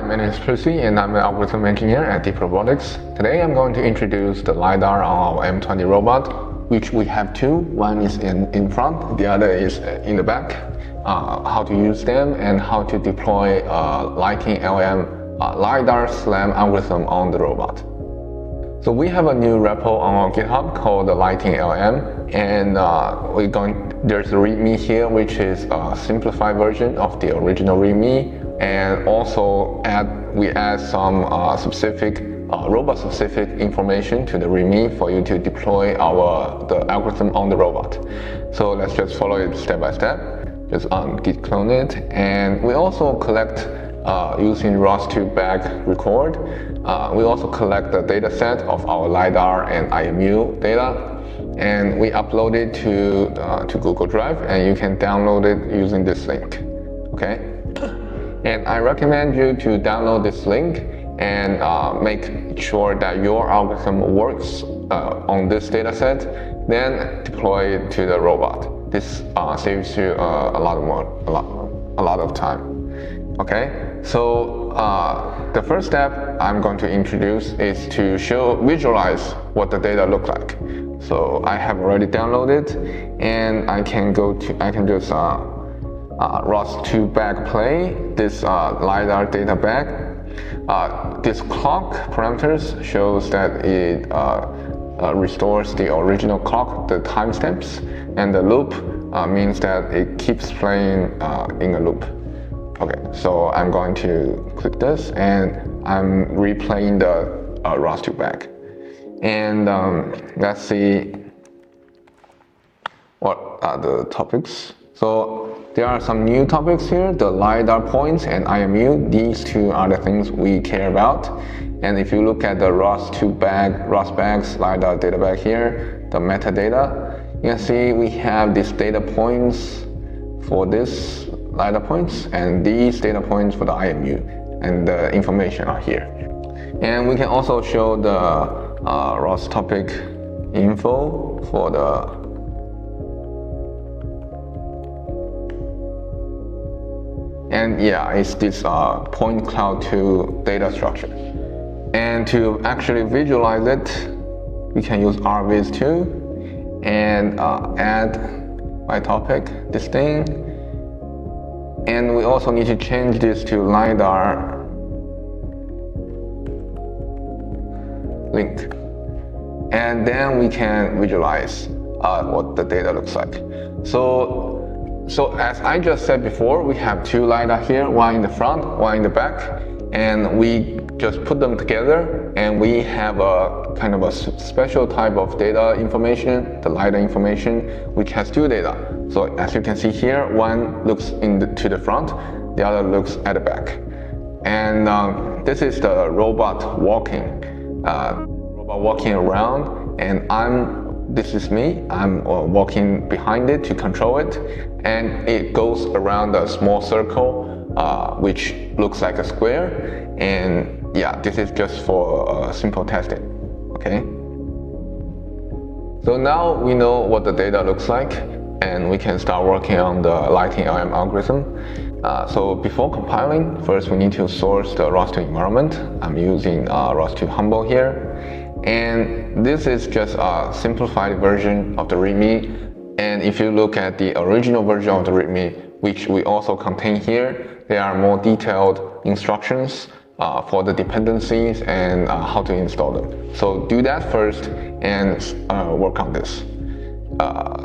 my name is Percy and I'm an algorithm engineer at Deep Robotics. Today I'm going to introduce the LiDAR on our M20 robot, which we have two. One is in front, the other is in the back. How to use them and how to deploy Lighting LM LiDAR SLAM algorithm on the robot. So we have a new repo on our GitHub called the Lighting LM, and there's a README here, which is a simplified version of the original README, and also we add some specific robot-specific information to the README for you to deploy the algorithm on the robot. So let's just follow it step by step. Just git clone it, and we also collect using ROS2 bag record. We also collect the data set of our LiDAR and IMU data, and we upload it to Google Drive, and you can download it using this link. Okay, and I recommend you to download this link and make sure that your algorithm works on this data set, then deploy it to the robot. This saves you a lot of time. Okay, so the first step I'm going to introduce is to visualize what the data look like. So I have already downloaded, and I can just ROS2 bag play this LiDAR data bag. This clock parameters shows that it restores the original clock, the timestamps, and the loop means that it keeps playing in a loop. Okay, so I'm going to click this, and I'm replaying the ROS2 bag. And let's see what are the topics. So there are some new topics here, the LiDAR points and IMU. These two are the things we care about. And if you look at the ROS bags, LiDAR data bag here, the metadata, you can see we have these data points for this LiDAR points and these data points for the IMU, and the information are here. And we can also show the ROS topic info for it's this point cloud to data structure. And to actually visualize it, we can use RViz too, and add by topic this thing. And we also need to change this to LiDAR link. And then we can visualize what the data looks like. So as I just said before, we have two LiDAR here, one in the front, one in the back, and we just put them together, and we have a kind of a special type of data information, the LiDAR information, which has two data. So as you can see here, one looks to the front, the other looks at the back. And this is the robot walking around, and this is me. I'm walking behind it to control it, and it goes around a small circle, which looks like a square. And yeah, this is just for simple testing. Okay. So now we know what the data looks like, and we can start working on the Lighting LM algorithm. So before compiling, first we need to source the ROS2 environment. I'm using ROS2 Humble here. And this is just a simplified version of the README. And if you look at the original version of the README, which we also contain here, there are more detailed instructions for the dependencies and how to install them. So do that first and work on this.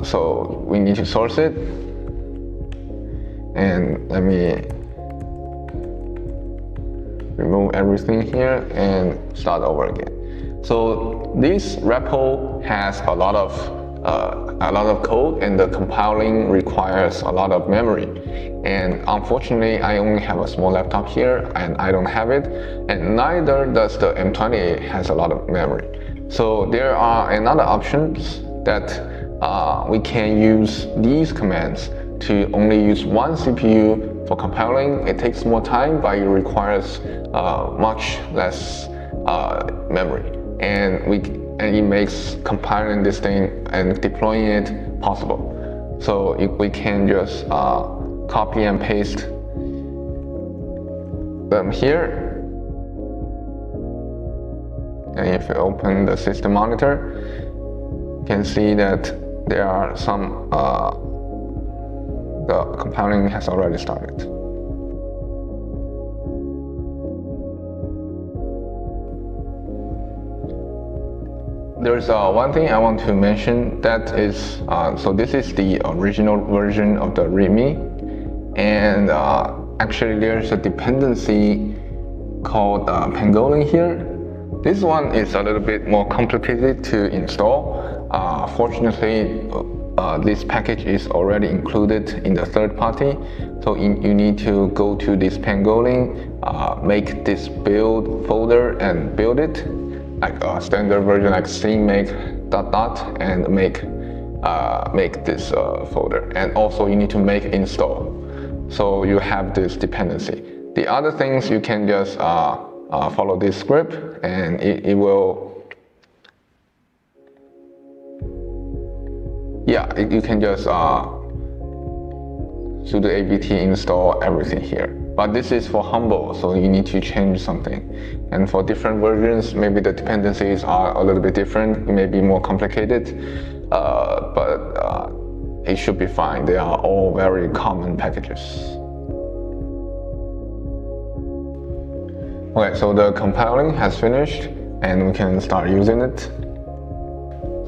So we need to source it, and let me remove everything here and start over again. So this repo has a lot of code, and the compiling requires a lot of memory. And unfortunately, I only have a small laptop here, and I don't have it, and neither does the M20 has a lot of memory. So there are another options that we can use these commands to only use one CPU for compiling. It takes more time, but it requires much less memory, and it makes compiling this thing and deploying it possible. So we can just copy and paste them here, And if you open the system monitor, you can see that there are some, the compiling has already started. There's one thing I want to mention, that is, so this is the original version of the README, and actually there's a dependency called Pangolin here. This one is a little bit more complicated to install. Fortunately, this package is already included in the third party, so you need to go to this Pangolin, make this build folder and build it, like a standard version like cmake ... and make this folder, and also you need to make install, so you have this dependency. The other things, you can just follow this script, and it will, you can just sudo apt install everything here. But this is for Humble, so you need to change something. And for different versions, maybe the dependencies are a little bit different, it may be more complicated, but it should be fine. They are all very common packages. Okay, so the compiling has finished, and we can start using it.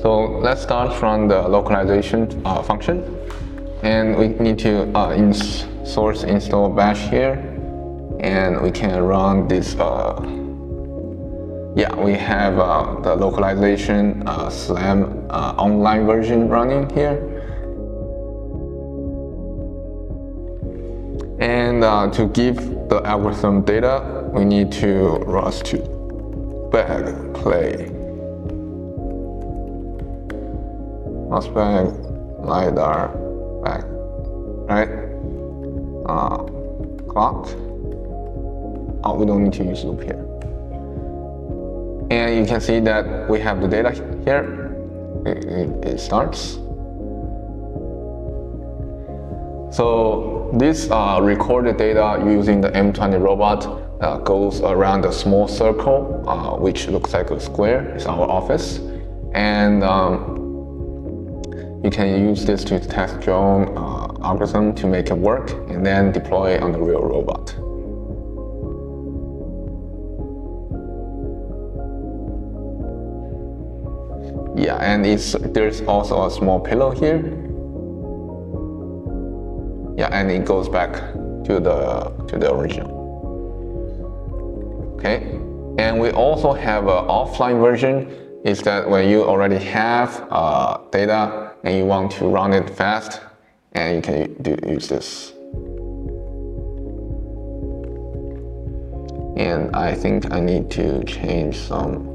So let's start from the localization function, and we need to source install bash here, and we can run this. We have the localization SLAM online version running here, and to give the algorithm data, we need to rust bag play bag lidar bag, right? Clock. Oh, we don't need to use loop here. And you can see that we have the data here. It starts. So this recorded data using the M20 robot goes around a small circle, which looks like a square. It's our office, and you can use this to test your own algorithm to make it work, and then deploy it on the real robot. Yeah, and there's also a small pillow here. Yeah, and it goes back to the original. Okay, and we also have an offline version. Is that when you already have data and you want to run it fast, and you can use this. And I think I need to change some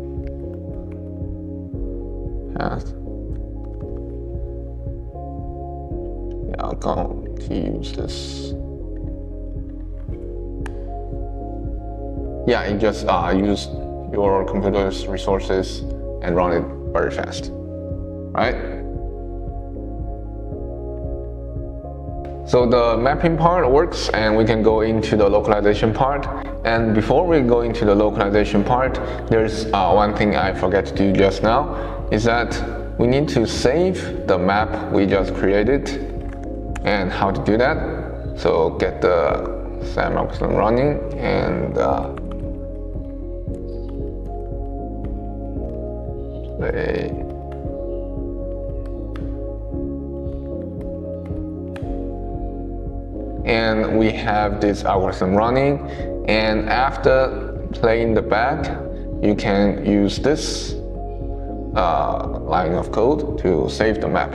path. Yeah, I'm going to use this. Yeah, you just use your computer's resources and run it very fast, right? So the mapping part works, and we can go into the localization part. And before we go into the localization part, there's one thing I forgot to do just now, is that we need to save the map we just created. And how to do that? So get the SAM algorithm running, and play. And we have this algorithm running, and after playing the back, you can use this line of code to save the map.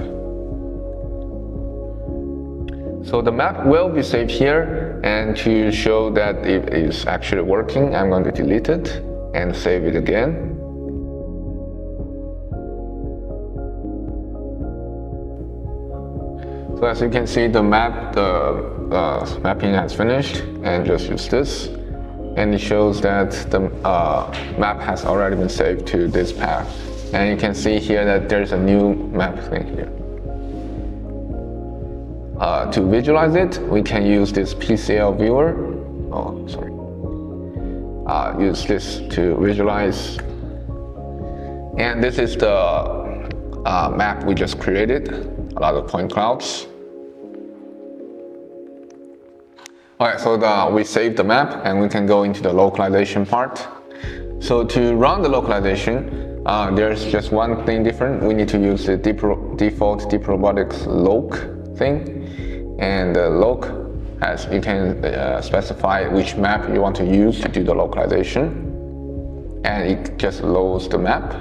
So the map will be saved here, and to show that it is actually working, I'm going to delete it and save it again. So as you can see, the mapping has finished, and just use this, and it shows that the map has already been saved to this path. And you can see here that there's a new map thing here. To visualize it, we can use this PCL viewer. Use this to visualize And this is the map we just created, a lot of point clouds. Alright, so we saved the map and we can go into the localization part. So to run the localization, there's just one thing different. We need to use the default Deep Robotics loc thing. And the loc, as you can specify which map you want to use to do the localization. And it just loads the map.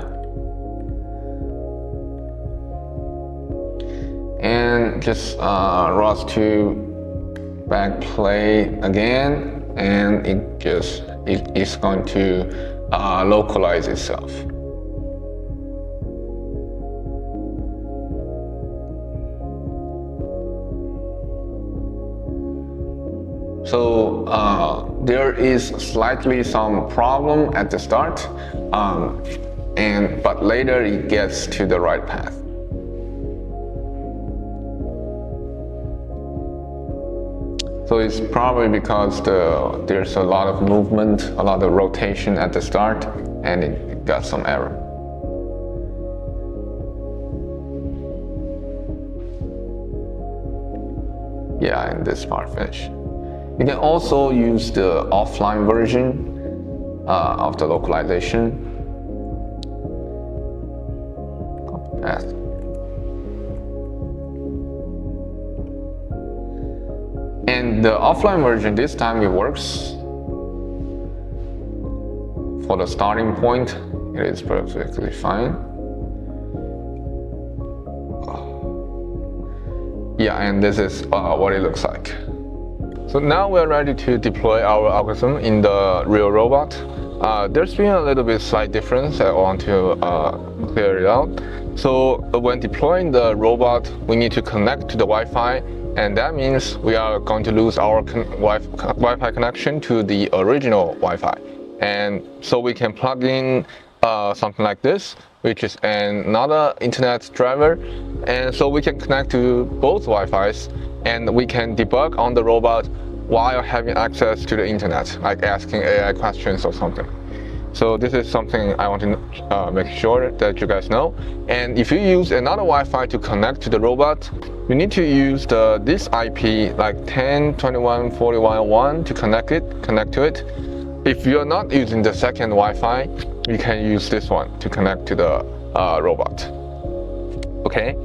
And just ROS to backplay again, and it's going to localize itself. So there is slightly some problem at the start, but later it gets to the right path. So it's probably because there's a lot of movement, a lot of rotation at the start, and it got some error. Yeah, and this part finished. You can also use the offline version of the localization. Copy path. And the offline version, this time it works. For the starting point, it is perfectly fine. Yeah, and this is what it looks like. So now we're ready to deploy our algorithm in the real robot. There's been a little bit slight difference. I want to clear it out. So when deploying the robot, we need to connect to the Wi-Fi, and that means we are going to lose our Wi-Fi connection to the original Wi-Fi. And so we can plug in something like this, which is another internet driver. And so we can connect to both Wi-Fis, and we can debug on the robot while having access to the internet, like asking AI questions or something. So this is something I want to make sure that you guys know. And if you use another Wi-Fi to connect to the robot, you need to use this IP like 10.21.41.1 to connect to it. If you're not using the second Wi-Fi, you can use this one to connect to the robot. Okay,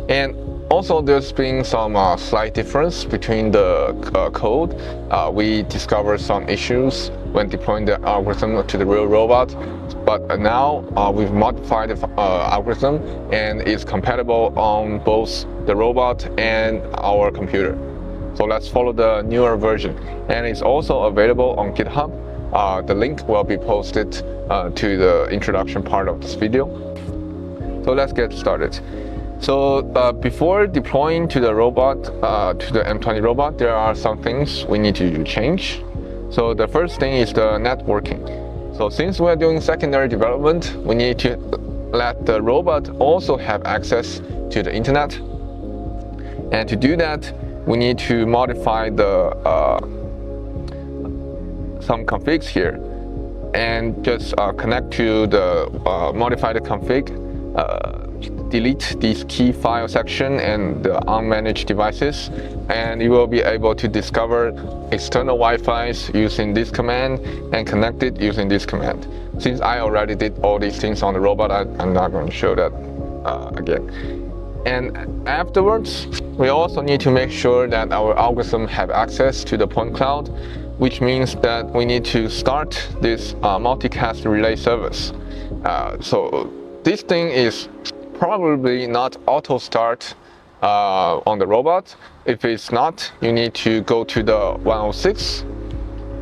and also there's been some slight difference between the code. We discovered some issues when deploying the algorithm to the real robot, but now we've modified the algorithm and it's compatible on both the robot and our computer. So let's follow the newer version, and it's also available on GitHub. The link will be posted to the introduction part of this video. So let's get started. So before deploying to the robot, to the M20 robot, there are some things we need to change. So the first thing is the networking. So since we're doing secondary development, we need to let the robot also have access to the internet. And to do that, we need to modify some configs here, and just connect to the modify the config, delete this key file section and the unmanaged devices, and you will be able to discover external Wi-Fi's using this command and connect it using this command. Since I already did all these things on the robot, I'm not going to show that again. And afterwards, we also need to make sure that our algorithm have access to the point cloud, which means that we need to start this multicast relay service. So this thing is probably not auto start on the robot. If it's not, you need to go to the 106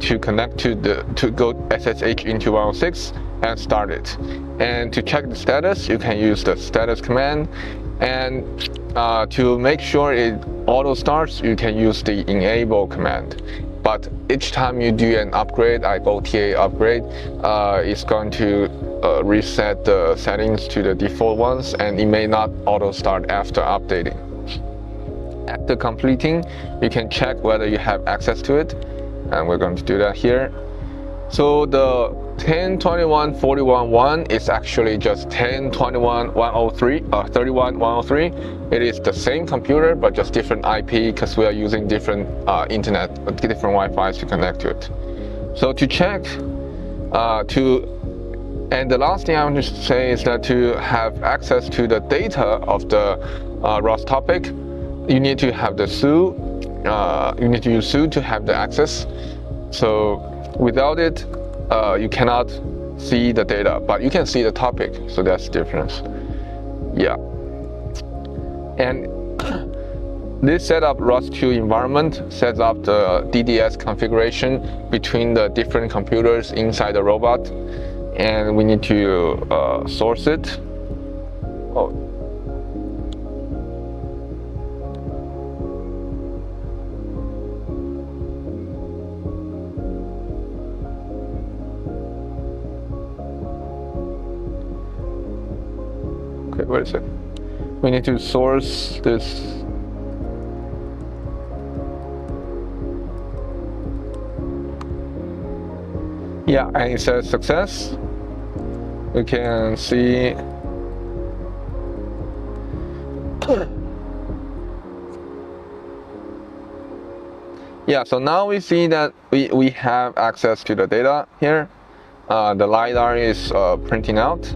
to connect to go SSH into 106 and start it. And to check the status, you can use the status command. And to make sure it auto starts, you can use the enable command. But each time you do an upgrade, like OTA upgrade, it's going to reset the settings to the default ones, and it may not auto start after updating. After completing, you can check whether you have access to it, and we're going to do that here. So the 10.21.41.1 is actually just 10.21.103 31.103. It is the same computer but just different IP because we are using different internet, different Wi-Fi's to connect to it. So to check, and the last thing I want to say is that to have access to the data of the ROS topic, you need to have the SU. You need to use SU to have the access. So without it, you cannot see the data, but you can see the topic. So that's the difference. Yeah. And this setup ROS2 environment sets up the DDS configuration between the different computers inside the robot, and we need to source it. Oh. Okay, wait a second. We need to source this. Yeah, and it says success. We can see yeah, so now we see that we have access to the data here. The LiDAR is printing out,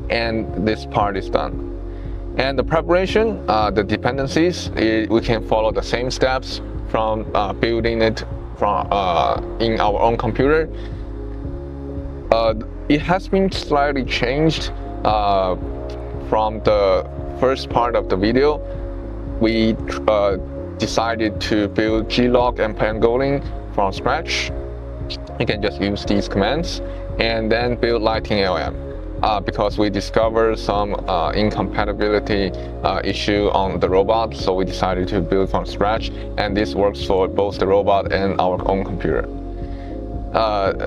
and this part is done. And the preparation, the dependencies, we can follow the same steps from building it from in our own computer. It has been slightly changed from the first part of the video. We decided to build glog and pangolin from scratch. You can just use these commands and then build lighting LM. Because we discovered some incompatibility issue on the robot, so we decided to build from scratch, and this works for both the robot and our own computer.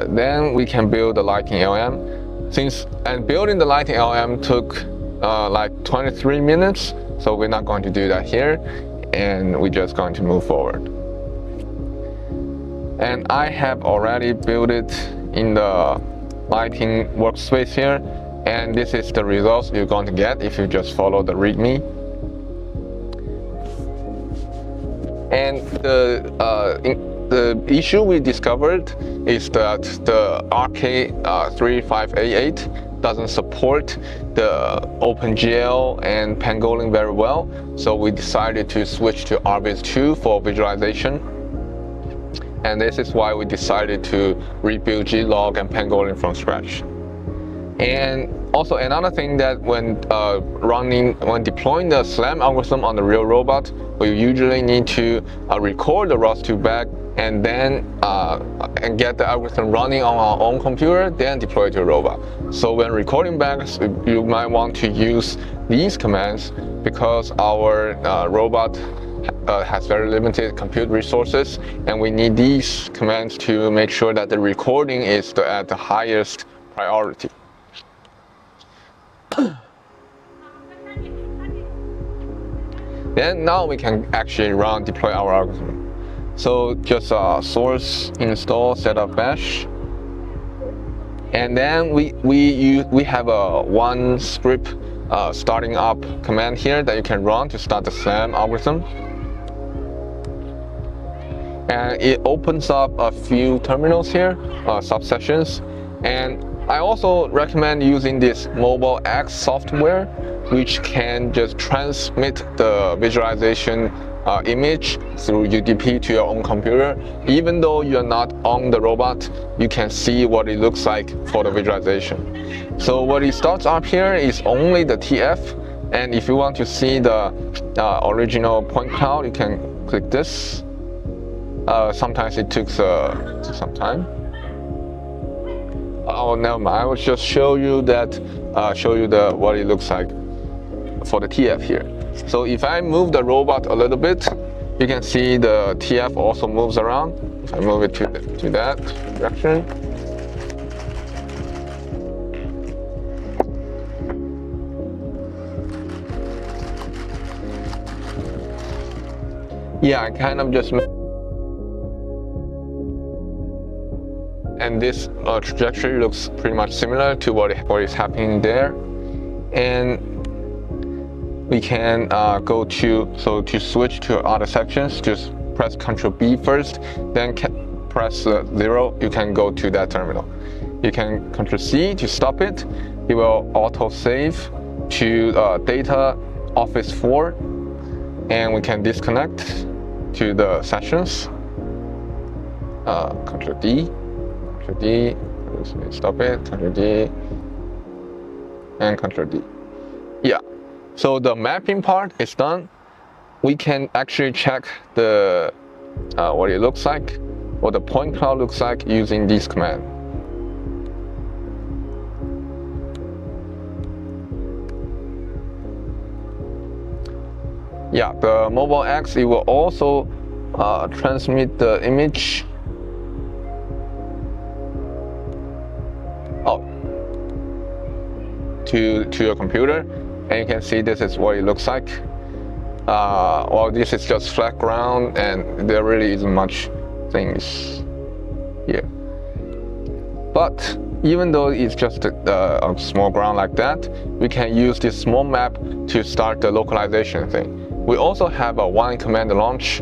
Then we can build the lighting LM. And building the lighting LM took like 23 minutes, so we're not going to do that here, and we're just going to move forward. And I have already built it in the lighting workspace here. And this is the results you're going to get if you just follow the README. And the issue we discovered is that the RK3588 doesn't support the OpenGL and Pangolin very well. So we decided to switch to RViz2 for visualization. And this is why we decided to rebuild glog and Pangolin from scratch. And also another thing that when deploying the SLAM algorithm on the real robot, we usually need to record the ROS2 back and then and get the algorithm running on our own computer, then deploy it to a robot. So when recording back, you might want to use these commands because our robot has very limited compute resources, and we need these commands to make sure that the recording is at the highest priority. Then now we can actually deploy our algorithm. So just source install setup bash, and then we have a one script starting up command here that you can run to start the SLAM algorithm. And it opens up a few terminals here, subsessions. And I also recommend using this Mobile X software, which can just transmit the visualization image through UDP to your own computer. Even though you're not on the robot, you can see what it looks like for the visualization. So what it starts up here is only the TF. And if you want to see the original point cloud, you can click this. Sometimes it took some time. Oh, never mind. I will just show you that, what it looks like for the TF here. So if I move the robot a little bit, you can see the TF also moves around. If I move it to that direction. Yeah, I kind of just. and this trajectory looks pretty much similar to what is happening there. And we can go to switch to other sections, just press Ctrl B first, then press 0, you can go to that terminal. You can Ctrl C to stop it. It will auto save to data Office 4, and we can disconnect to the sessions. Ctrl D, Ctrl D, stop it, Ctrl D, and Ctrl D. Yeah, so the mapping part is done. We can actually check the what it looks like, what the point cloud looks like using this command. Yeah, the mobile X, it will also transmit the image to your computer, and you can see this is what it looks like. Well, this is just flat ground, and there really isn't much things here. But even though it's just a small ground like that, we can use this small map to start the localization thing. We also have a one command launch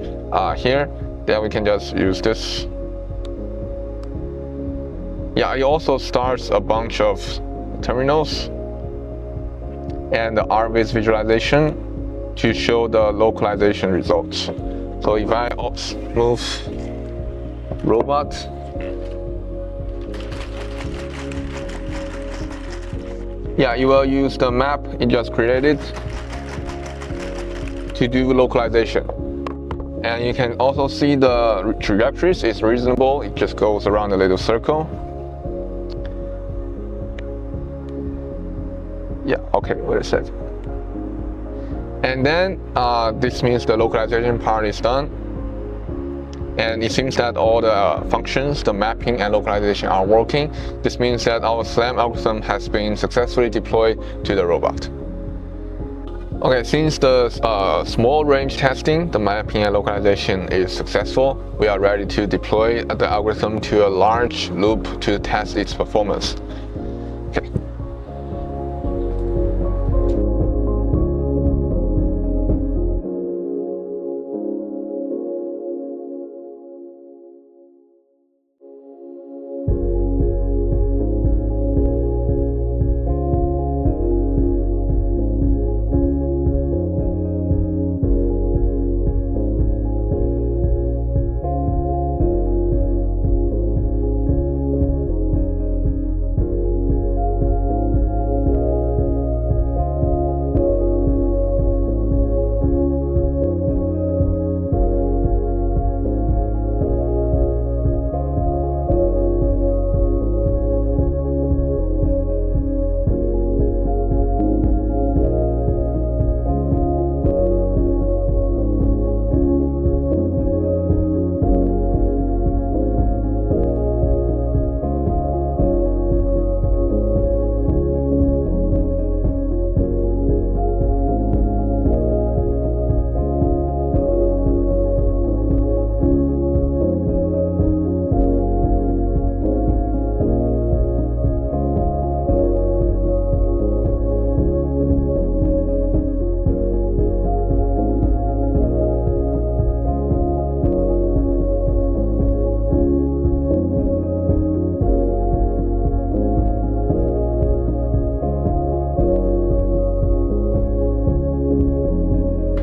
here, then we can just use this. Yeah, it also starts a bunch of terminals and the RViz visualization to show the localization results. So if I move robot, yeah, you will use the map it just created to do localization. And you can also see the trajectories is reasonable. It just goes around a little circle. Yeah, okay, wait a sec. And then this means the localization part is done. And it seems that all the functions, the mapping and localization are working. This means that our SLAM algorithm has been successfully deployed to the robot. Okay, since the small range testing, the mapping and localization is successful, we are ready to deploy the algorithm to a large loop to test its performance. Okay.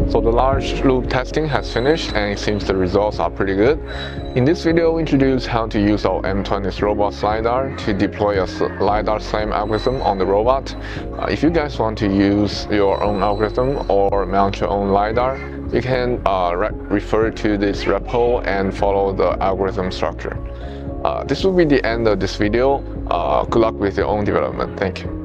So the large loop testing has finished, and it seems the results are pretty good. In this video, we introduced how to use our M20 Robosense Lidar to deploy a LiDAR SLAM algorithm on the robot. If you guys want to use your own algorithm or mount your own LiDAR, you can refer to this repo and follow the algorithm structure. This will be the end of this video. Good luck with your own development. Thank you.